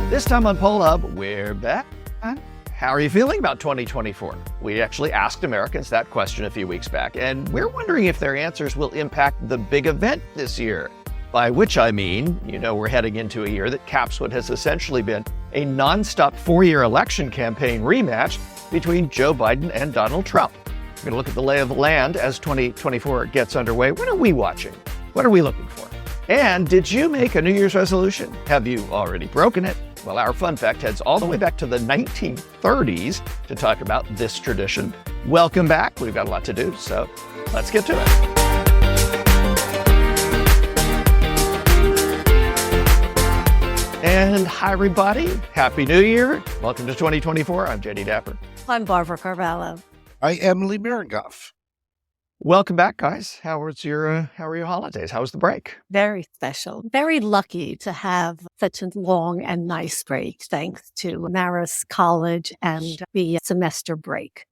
This time on Poll Hub, we're back. How are you feeling about 2024? We actually asked Americans that question a few weeks back, and we're wondering if their answers will impact the big event this year. By which I mean, we're heading into a year that caps what has essentially been a nonstop 4-year election campaign rematch between Joe Biden and Donald Trump. We're going to look at the lay of the land as 2024 gets underway. What are we watching? What are we looking for? And did you make a New Year's resolution? Have you already broken it? Well, our fun fact heads all the way back to the 1930s to talk about this tradition. Welcome back. We've got a lot to do, so let's get to it. And hi, everybody. Happy New Year. Welcome to 2024. I'm JD Dapper. I'm Barbara Carvalho. I'm Emily Miringoff. Welcome back, guys. How were your holidays? How was the break? Very special. Very lucky to have such a long and nice break, thanks to Marist College and the semester break.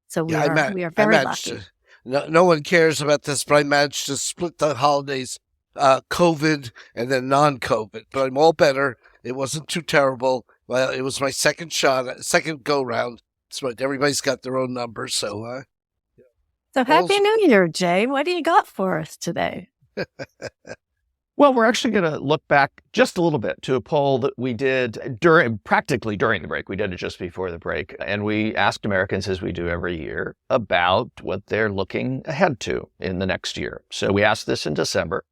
So we are very lucky. No one cares about this, but I managed to split the holidays, COVID and then non-COVID. But I'm all better. It wasn't too terrible. Well, it was my second go-round. So everybody's got their own number, so... So happy New Year, Jay. What do you got for us today? Well, we're actually going to look back just a little bit to a poll that we did practically during the break. We did it just before the break. And we asked Americans, as we do every year, about what they're looking ahead to in the next year. So we asked this in December.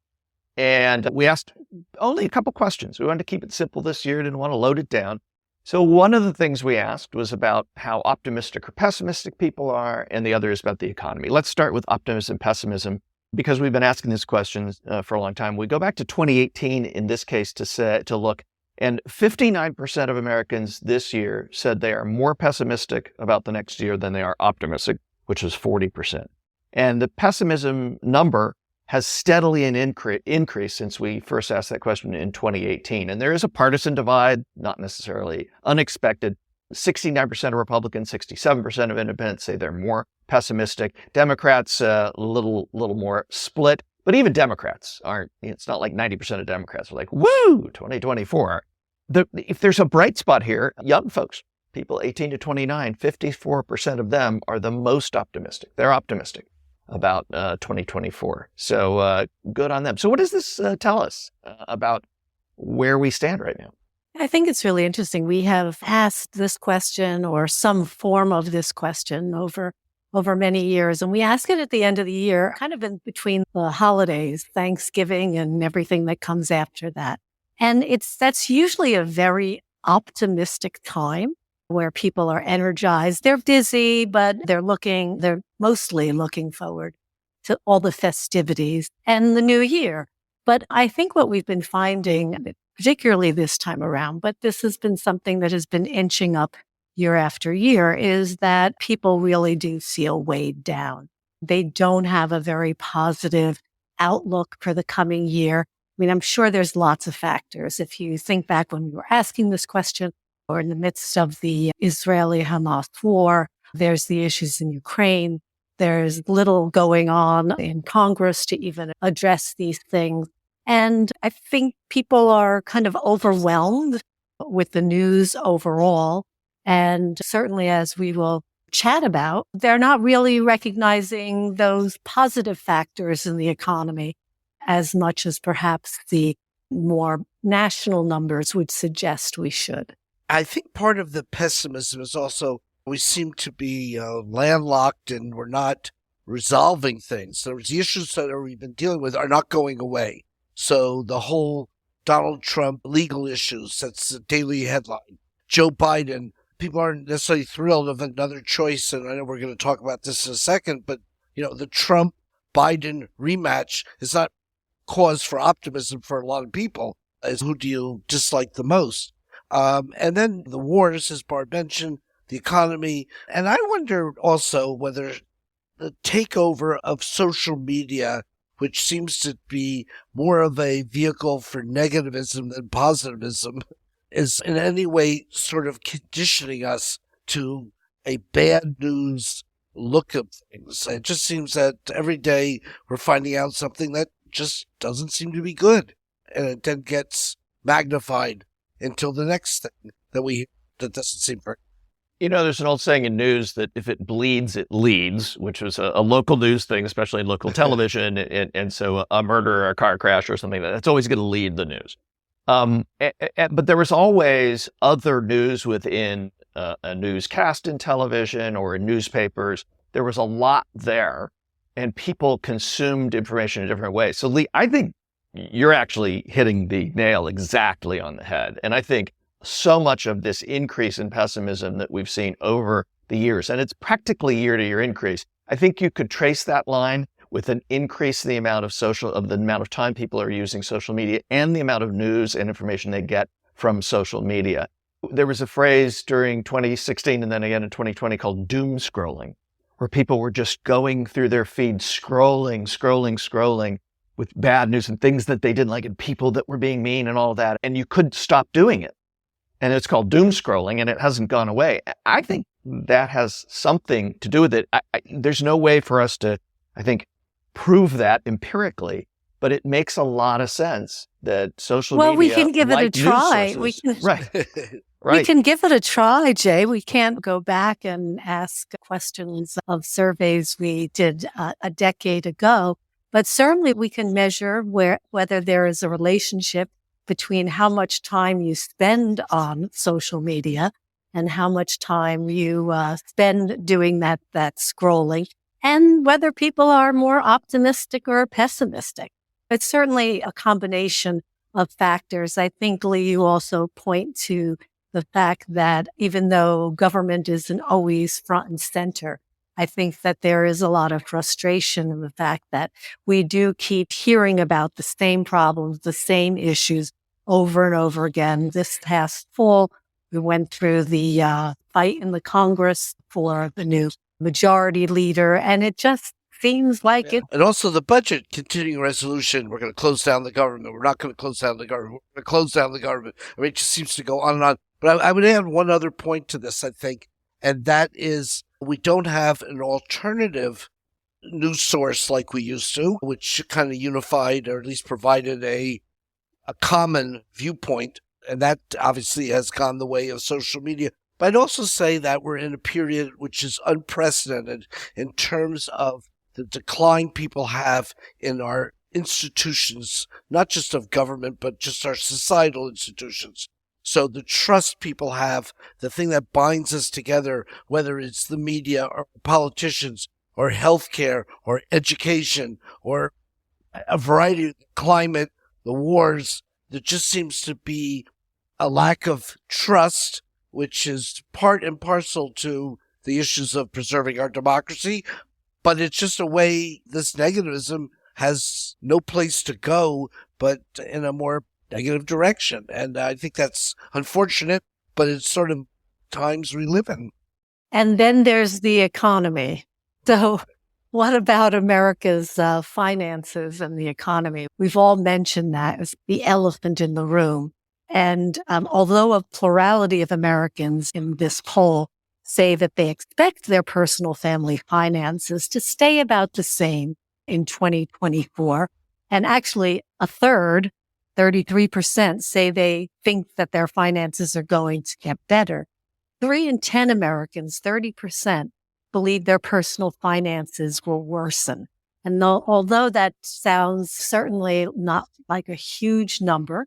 And we asked only a couple questions. We wanted to keep it simple this year, didn't want to load it down. So one of the things we asked was about how optimistic or pessimistic people are, and the other is about the economy. Let's start with optimism and pessimism, because we've been asking these questions for a long time. We go back to 2018 in this case to look, and 59% of Americans this year said they are more pessimistic about the next year than they are optimistic, which was 40%. And the pessimism number has steadily increased since we first asked that question in 2018. And there is a partisan divide, not necessarily unexpected. 69% of Republicans, 67% of independents say they're more pessimistic. Democrats, a little more split. But even Democrats aren't, it's not like 90% of Democrats are like, woo, 2024. If there's a bright spot here, young folks, people 18 to 29, 54% of them are the most optimistic. They're optimistic about 2024. So good on them. So what does this tell us about where we stand right now? I think it's really interesting. We have asked this question or some form of this question over many years. And we ask it at the end of the year, kind of in between the holidays, Thanksgiving and everything that comes after that. And that's usually a very optimistic time where people are energized. They're busy, but they're mostly looking forward to all the festivities and the new year. But I think what we've been finding, particularly this time around, but this has been something that has been inching up year after year, is that people really do feel weighed down. They don't have a very positive outlook for the coming year. I mean, I'm sure there's lots of factors. If you think back when we were asking this question, or in the midst of the Israeli-Hamas war, there's the issues in Ukraine. There's little going on in Congress to even address these things. And I think people are kind of overwhelmed with the news overall. And certainly, as we will chat about, they're not really recognizing those positive factors in the economy as much as perhaps the more national numbers would suggest we should. I think part of the pessimism is also we seem to be landlocked and we're not resolving things. So the issues that we've been dealing with are not going away. So the whole Donald Trump legal issues, that's the daily headline. Joe Biden, people aren't necessarily thrilled of another choice, and I know we're going to talk about this in a second, but the Trump-Biden rematch is not cause for optimism for a lot of people. As who do you dislike the most? And then the wars, as Barb mentioned, the economy. And I wonder also whether the takeover of social media, which seems to be more of a vehicle for negativism than positivism, is in any way sort of conditioning us to a bad news look of things. It just seems that every day we're finding out something that just doesn't seem to be good. And it then gets magnified until the next thing that doesn't seem very. There's an old saying in news that if it bleeds, it leads, which was a local news thing, especially in local television. And so a murder or a car crash or something, that's always going to lead the news. But there was always other news within a newscast in television or in newspapers. There was a lot there, and people consumed information in different ways. So, Lee, I think you're actually hitting the nail exactly on the head. And I think so much of this increase in pessimism that we've seen over the years, and it's practically year-to-year increase, I think you could trace that line with an increase in the amount of time people are using social media and the amount of news and information they get from social media. There was a phrase during 2016 and then again in 2020 called doom scrolling, where people were just going through their feed, scrolling with bad news and things that they didn't like and people that were being mean and all that. And you couldn't stop doing it. And it's called doom scrolling, and it hasn't gone away. I think that has something to do with it. There's no way for us to, I think, prove that empirically, but it makes a lot of sense that social media. Well, we can give it a try. Right. We can give it a try, Jay. We can't go back and ask questions of surveys we did a decade ago, but certainly we can measure whether there is a relationship between how much time you spend on social media and how much time you spend doing that scrolling, and whether people are more optimistic or pessimistic. It's certainly a combination of factors. I think, Lee, you also point to the fact that even though government isn't always front and center, I think that there is a lot of frustration in the fact that we do keep hearing about the same problems, the same issues over and over again. This past fall, we went through the fight in the Congress for the new majority leader, and it just seems like it. And also the budget continuing resolution, we're going to close down the government. We're not going to close down the government. We're going to close down the government. I mean, it just seems to go on and on. But I would add one other point to this, I think, and that is we don't have an alternative news source like we used to, which kind of unified or at least provided a common viewpoint. And that obviously has gone the way of social media. But I'd also say that we're in a period which is unprecedented in terms of the decline people have in our institutions, not just of government, but just our societal institutions. So the trust people have, the thing that binds us together, whether it's the media or politicians or healthcare or education or a variety of climate, the wars, there just seems to be a lack of trust, which is part and parcel to the issues of preserving our democracy. But it's just a way this negativism has no place to go but in a more negative direction. And I think that's unfortunate, but it's sort of times we live in. And then there's the economy. So what about America's finances and the economy? We've all mentioned that as the elephant in the room. And although a plurality of Americans in this poll say that they expect their personal family finances to stay about the same in 2024, and actually a third, 33%, say they think that their finances are going to get better. 3 in 10 Americans, 30%, believe their personal finances will worsen. And although that sounds certainly not like a huge number,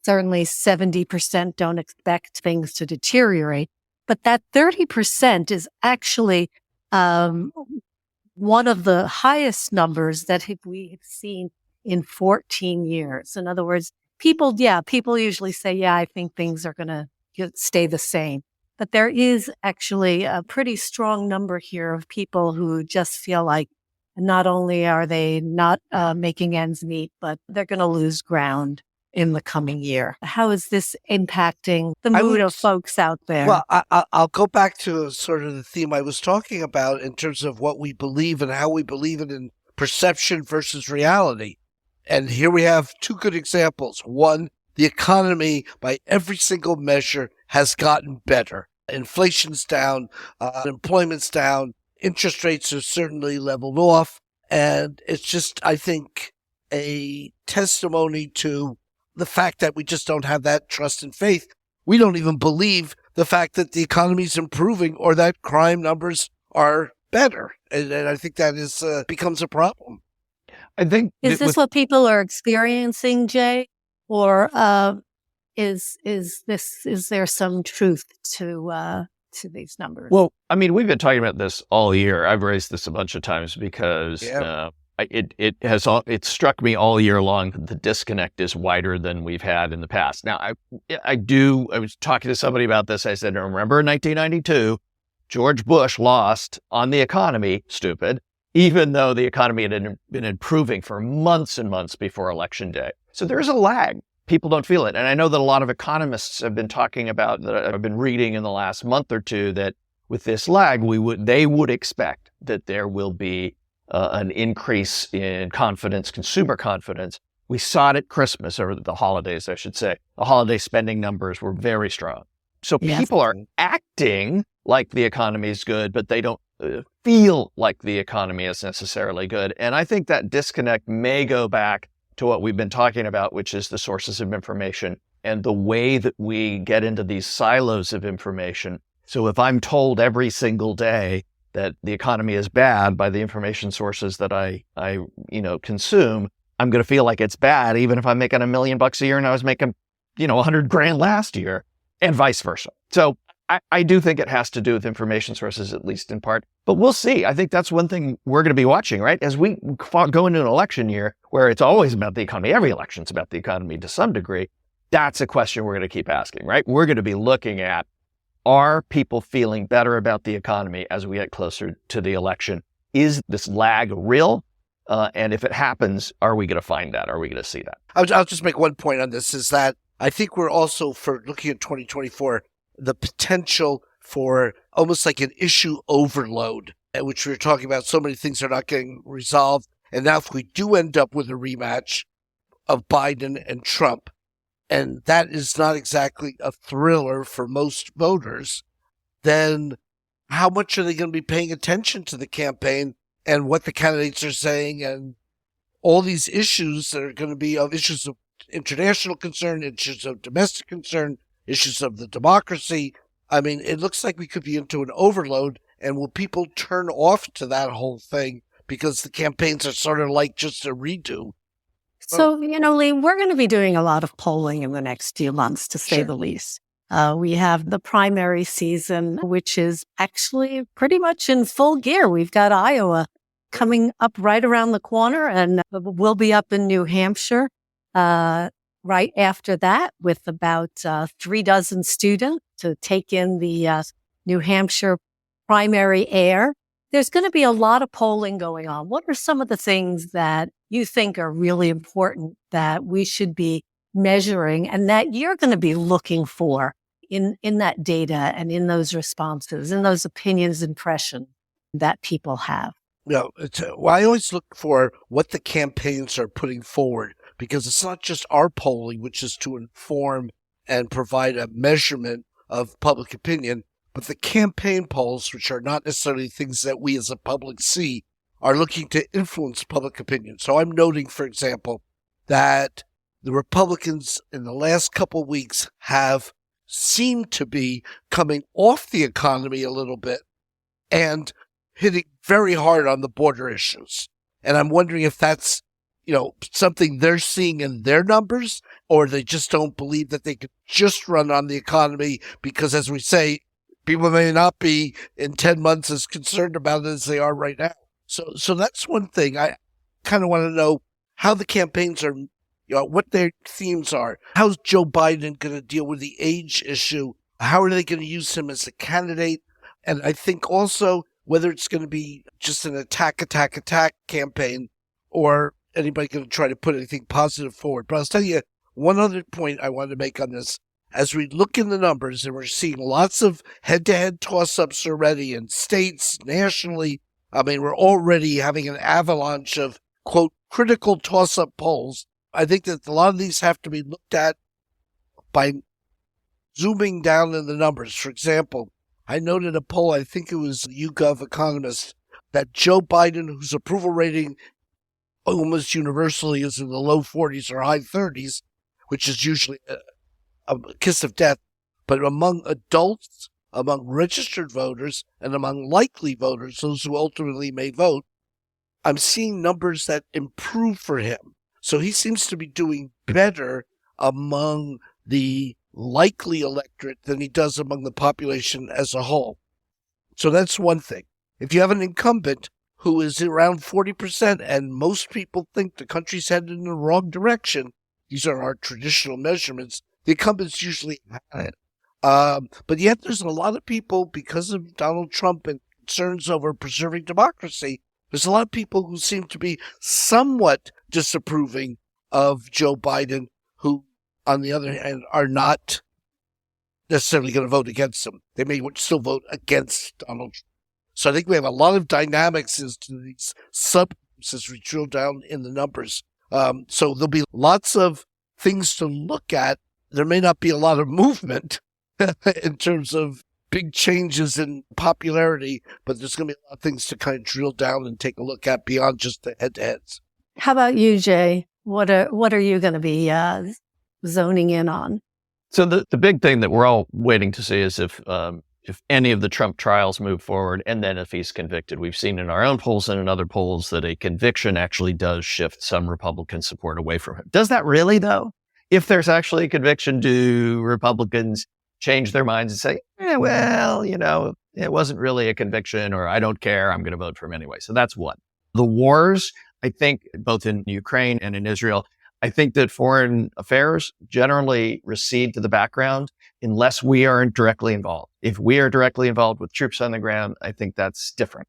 certainly 70% don't expect things to deteriorate, but that 30% is actually one of the highest numbers that we have seen in 14 years. In other words, people usually say, I think things are going to stay the same. But there is actually a pretty strong number here of people who just feel like not only are they not making ends meet, but they're going to lose ground in the coming year. How is this impacting the mood of folks out there? Well, I'll go back to sort of the theme I was talking about in terms of what we believe and how we believe it in perception versus reality. And here we have 2 good examples. One, the economy by every single measure has gotten better. Inflation's down, unemployment's down, interest rates are certainly leveled off. And it's just, I think, a testimony to the fact that we just don't have that trust and faith. We don't even believe the fact that the economy is improving or that crime numbers are better. And I think that is becomes a problem. I think Is this what people are experiencing, Jay? Or is there some truth to these numbers? Well, I mean, we've been talking about this all year. I've raised this a bunch of times because it struck me all year long that the disconnect is wider than we've had in the past. Now, I was talking to somebody about this. I said, remember in 1992, George Bush lost on the economy, stupid, even though the economy had been improving for months and months before Election Day. So there's a lag. People don't feel it. And I know that a lot of economists have been talking about, that I've been reading in the last month or two, that with this lag, they would expect that there will be an increase in confidence, consumer confidence. We saw it at Christmas, or the holidays, I should say. The holiday spending numbers were very strong. So people are acting like the economy is good, but they don't feel like the economy is necessarily good. And I think that disconnect may go back to what we've been talking about, which is the sources of information and the way that we get into these silos of information. So if I'm told every single day that the economy is bad by the information sources that I consume, I'm going to feel like it's bad, even if I'm making $1 million a year and I was making, $100,000 last year, and vice versa. So I do think it has to do with information sources, at least in part, but we'll see. I think that's one thing we're going to be watching, right? As we go into an election year where it's always about the economy, every election's about the economy to some degree. That's a question we're going to keep asking, right? We're going to be looking at, are people feeling better about the economy as we get closer to the election? Is this lag real? And if it happens, are we going to find that? Are we going to see that? I'll just make one point on this, is that I think we're also, for looking at 2024, the potential for almost like an issue overload, which we were talking about. So many things are not getting resolved. And now if we do end up with a rematch of Biden and Trump, and that is not exactly a thriller for most voters, then how much are they going to be paying attention to the campaign and what the candidates are saying, and all these issues that are going to be issues of international concern, issues of domestic concern, issues of the democracy. I mean, it looks like we could be into an overload, and will people turn off to that whole thing because the campaigns are sort of like just a redo? So, Lee, we're going to be doing a lot of polling in the next few months, to say the least. We have the primary season, which is actually pretty much in full gear. We've got Iowa coming up right around the corner, and we'll be up in New Hampshire right after that with about 36 students to take in the New Hampshire primary air. There's going to be a lot of polling going on. What are some of the things that you think are really important that we should be measuring and that you're going to be looking for in that data and in those responses, in those opinions, impressions that people have? Well, I always look for what the campaigns are putting forward, because it's not just our polling, which is to inform and provide a measurement of public opinion, but the campaign polls, which are not necessarily things that we as a public see, are looking to influence public opinion. So I'm noting, for example, that the Republicans in the last couple of weeks have seemed to be coming off the economy a little bit and hitting very hard on the border issues. And I'm wondering if that's, something they're seeing in their numbers, or they just don't believe that they could just run on the economy because, as we say, people may not be in 10 months as concerned about it as they are right now. So that's one thing. I kind of want to know how the campaigns are, what their themes are. How's Joe Biden going to deal with the age issue? How are they going to use him as a candidate? And I think also whether it's going to be just an attack campaign, or anybody going to try to put anything positive forward. But I'll tell you one other point I wanted to make on this. As we look in the numbers, and we're seeing lots of head-to-head toss-ups already in states, nationally. I mean, we're already having an avalanche of, quote, critical toss-up polls. I think that a lot of these have to be looked at by zooming down in the numbers. For example, I noted a poll, I think it was YouGov Economist, that Joe Biden, whose approval rating almost universally is in the low 40s or high 30s, which is usually a kiss of death. But among adults, among registered voters, and among likely voters, those who ultimately may vote, I'm seeing numbers that improve for him. So he seems to be doing better among the likely electorate than he does among the population as a whole. So that's one thing. If you have an incumbent who is around 40% and most people think the country's headed in the wrong direction, these are our traditional measurements, the incumbents usually have it. But yet there's a lot of people, because of Donald Trump and concerns over preserving democracy, there's a lot of people who seem to be somewhat disapproving of Joe Biden, who, on the other hand, are not necessarily going to vote against him. They may still vote against Donald Trump. So I think we have a lot of dynamics as to these subgroups as we drill down in the numbers. So there'll be lots of things to look at. There may not be a lot of movement in terms of big changes in popularity, but there's going to be a lot of things to kind of drill down and take a look at beyond just the head-to-heads. How about you, Jay? What are you going to be zoning in on? So the big thing that we're all waiting to see is if any of the Trump trials move forward, and then if he's convicted. We've seen in our own polls and in other polls that a conviction actually does shift some Republican support away from him. Does that really, though? If there's actually a conviction, do Republicans change their minds and say, well, it wasn't really a conviction, or I don't care, I'm going to vote for him anyway? So that's one. The wars, I think, both in Ukraine and in Israel, I think that foreign affairs generally recede to the background unless we aren't directly involved. If we are directly involved with troops on the ground, I think that's different.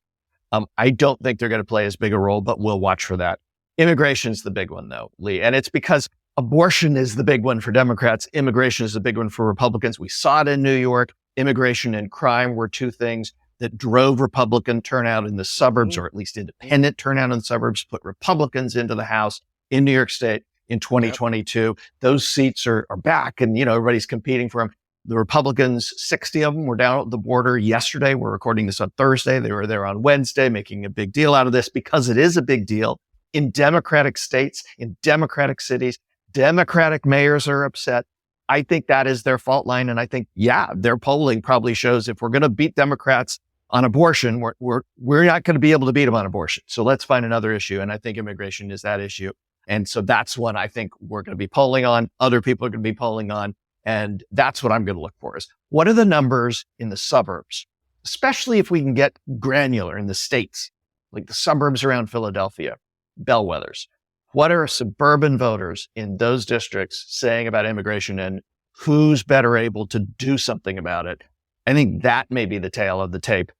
I don't think they're going to play as big a role, but we'll watch for that. Immigration's the big one, though, Lee. And it's because abortion is the big one for Democrats. Immigration is the big one for Republicans. We saw it in New York. Immigration and crime were two things that drove Republican turnout in the suburbs, or at least independent turnout in the suburbs, put Republicans into the House in New York State in 2022. Yep. Those seats are back, and everybody's competing for them. The Republicans, 60 of them were down at the border yesterday. We're recording this on Thursday. They were there on Wednesday, making a big deal out of this because it is a big deal. In Democratic states, in Democratic cities, Democratic mayors are upset. I think that is their fault line. And I think, their polling probably shows if we're going to beat Democrats on abortion, we're not going to be able to beat them on abortion. So let's find another issue. And I think immigration is that issue. And so that's what I think we're going to be polling on. Other people are going to be polling on. And that's what I'm going to look for, is what are the numbers in the suburbs, especially if we can get granular in the states, like the suburbs around Philadelphia, bellwethers. What are suburban voters in those districts saying about immigration, and who's better able to do something about it? I think that may be the tale of the tape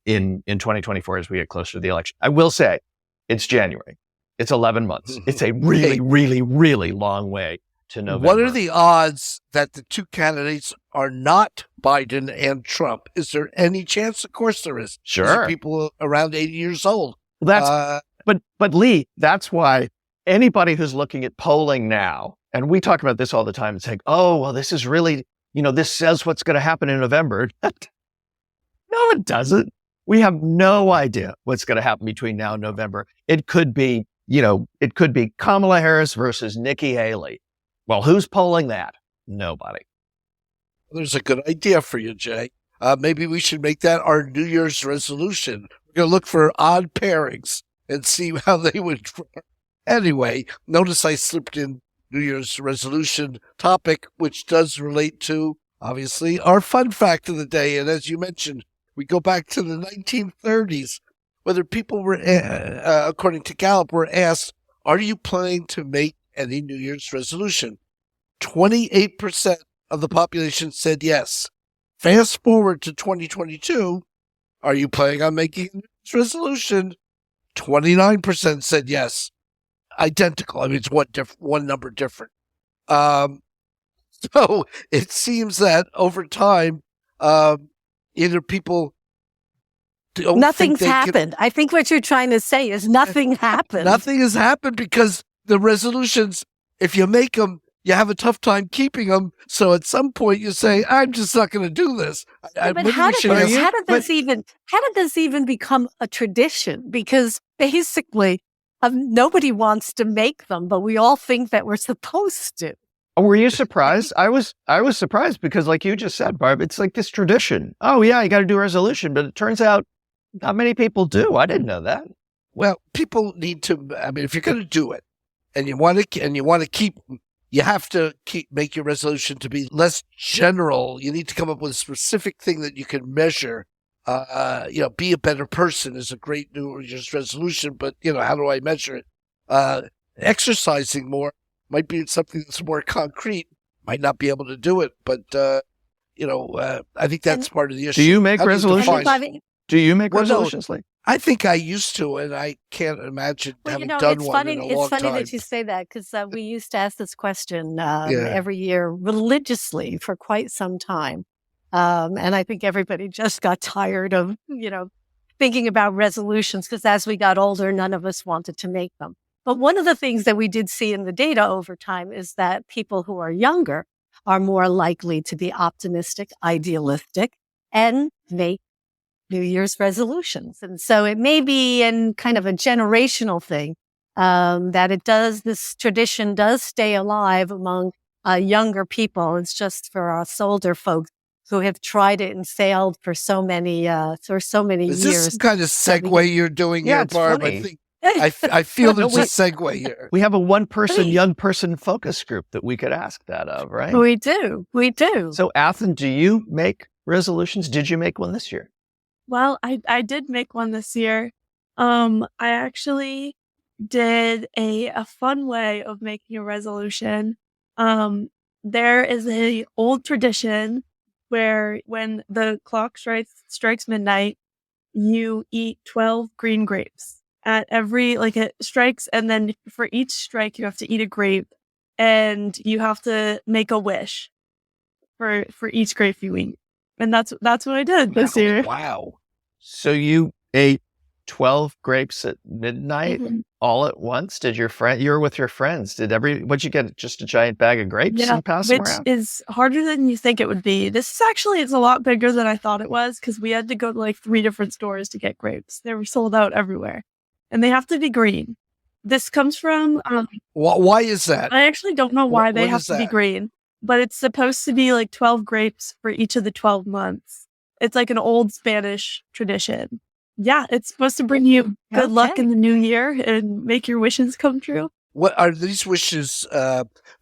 in 2024 as we get closer to the election. I will say it's January. It's 11 months. It's a really, really, really long way to November. What are the odds that the two candidates are not Biden and Trump? Is there any chance? Of course there is. Sure. People around 80 years old. Well, But Lee, that's why anybody who's looking at polling now, and we talk about this all the time, it's like, oh, well, this is really, this says what's going to happen in November. No, it doesn't. We have no idea what's going to happen between now and November. It could be, Kamala Harris versus Nikki Haley. Well, who's polling that? Nobody. There's a good idea for you, Jay. Maybe we should make that our New Year's resolution. We're going to look for odd pairings and see how they would. Anyway, notice I slipped in New Year's resolution topic, which does relate to, obviously, our fun fact of the day. And as you mentioned, we go back to the 1930s, whether people were, according to Gallup, were asked, are you planning to make any New Year's resolution? 28% of the population said yes. Fast forward to 2022, are you planning on making a New Year's resolution? 29% said yes. Identical. I mean, it's one number different. So it seems that over time, either people don't Nothing's happened. I think what you're trying to say is nothing happened. Nothing has happened because the resolutions, if you make them, you have a tough time keeping them. So at some point you say, I'm just not going to do this. But how did this even become a tradition? Because basically, Nobody wants to make them, but we all think that we're supposed to. Oh, were you surprised? I was surprised because, like you just said, Barb, it's like this tradition. Oh yeah, you got to do a resolution, but it turns out not many people do. I didn't know that. Well, people need to. I mean, if you're going to do it, and you want to keep, you have to make your resolution to be less general. You need to come up with a specific thing that you can measure. Be a better person is a great New Year's resolution, but how do I measure it? Exercising more might be something that's more concrete. Might not be able to do it, but I think that's part of the issue. Do you make How resolutions? Do you make resolutions? No, I think I used to, and I can't imagine having done one in a long time. It's funny that you say that because we used to ask this question every year religiously for quite some time. And I think everybody just got tired of, thinking about resolutions because as we got older, none of us wanted to make them. But one of the things that we did see in the data over time is that people who are younger are more likely to be optimistic, idealistic, and make New Year's resolutions. And so it may be in kind of a generational thing that this tradition does stay alive among younger people. It's just for us older folks who have tried it and failed for so many years. Is this some kind of segue you're doing here, Barb? Funny. I think I feel there's a segue here. We have a young person focus group that we could ask that of, right? We do. So, Athen, do you make resolutions? Did you make one this year? Well, I did make one this year. I actually did a fun way of making a resolution. There is a old tradition where when the clock strikes midnight, you eat 12 green grapes. At it strikes, and then for each strike, you have to eat a grape, and you have to make a wish for each grape you eat. And that's what I did this year. Wow. So you ate 12 grapes at midnight all at once? You were with your friends. What'd you get? Just a giant bag of grapes and pass them around? Which is harder than you think it would be. It's a lot bigger than I thought it was because we had to go to 3 different stores to get grapes. They were sold out everywhere. And they have to be green. This comes from... why is that? I actually don't know why they have to be green. But it's supposed to be 12 grapes for each of the 12 months. It's like an old Spanish tradition. Yeah, it's supposed to bring you good luck in the new year and make your wishes come true. What are these wishes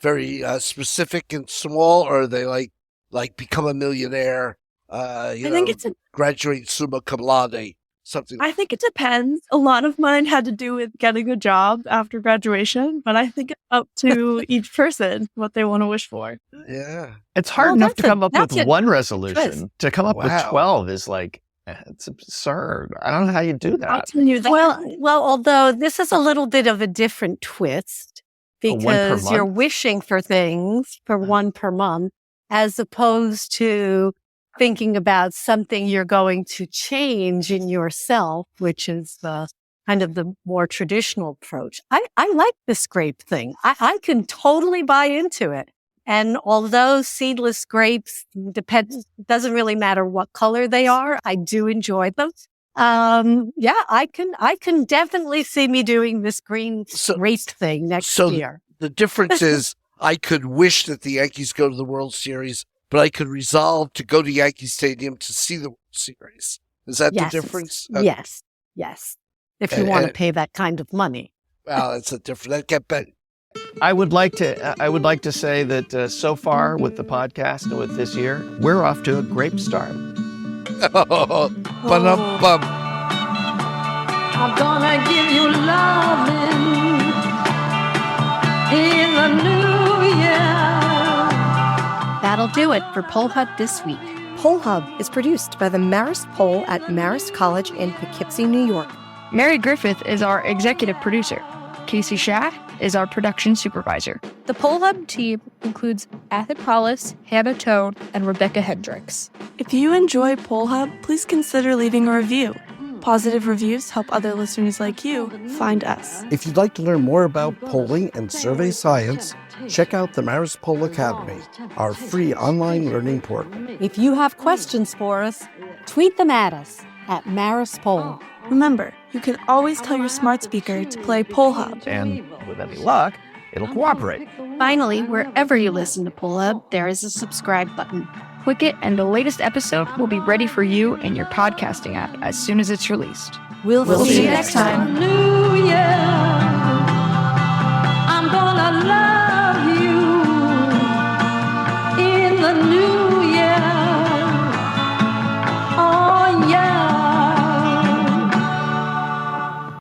very specific and small, or are they like become a millionaire, I think it's graduate summa cum laude? Something. I think it depends. A lot of mine had to do with getting a job after graduation, but I think it's up to each person what they want to wish for. Yeah. It's hard enough to come up with one resolution. To come up with 12 is it's absurd. I don't know how you do that. I'll tell you that. Well, although this is a little bit of a different twist because you're wishing for things for one per month as opposed to thinking about something you're going to change in yourself, which is the kind of the more traditional approach. I like this grape thing. I can totally buy into it. And although seedless grapes doesn't really matter what color they are, I do enjoy them. I can definitely see me doing this green grape thing next year. The difference is I could wish that the Yankees go to the World Series, but I could resolve to go to Yankee Stadium to see the World Series. Is that the difference? Yes. If you want to pay that kind of money. Well, that's a different. I would like to say that so far with the podcast and with this year, we're off to a great start. Ba-dum-bum. I'm gonna give you loving in the new year. That'll do it for Poll Hub this week. Poll Hub is produced by the Marist Poll at Marist College in Poughkeepsie, New York. Mary Griffith is our executive producer. Casey Shah is our production supervisor. The Poll Hub team includes Athen Hollis, Hannah Tone, and Rebecca Hendricks. If you enjoy Poll Hub, please consider leaving a review. Positive reviews help other listeners like you find us. If you'd like to learn more about polling and survey science, check out the Marist Poll Academy, our free online learning portal. If you have questions for us, tweet them at us at Marist Poll. Remember, you can always tell your smart speaker to play Poll Hub. And with any luck, it'll cooperate. Finally, wherever you listen to Poll Hub, there is a subscribe button. Click it, and the latest episode will be ready for you in your podcasting app as soon as it's released. We'll see you next time. New Year, I'm gonna love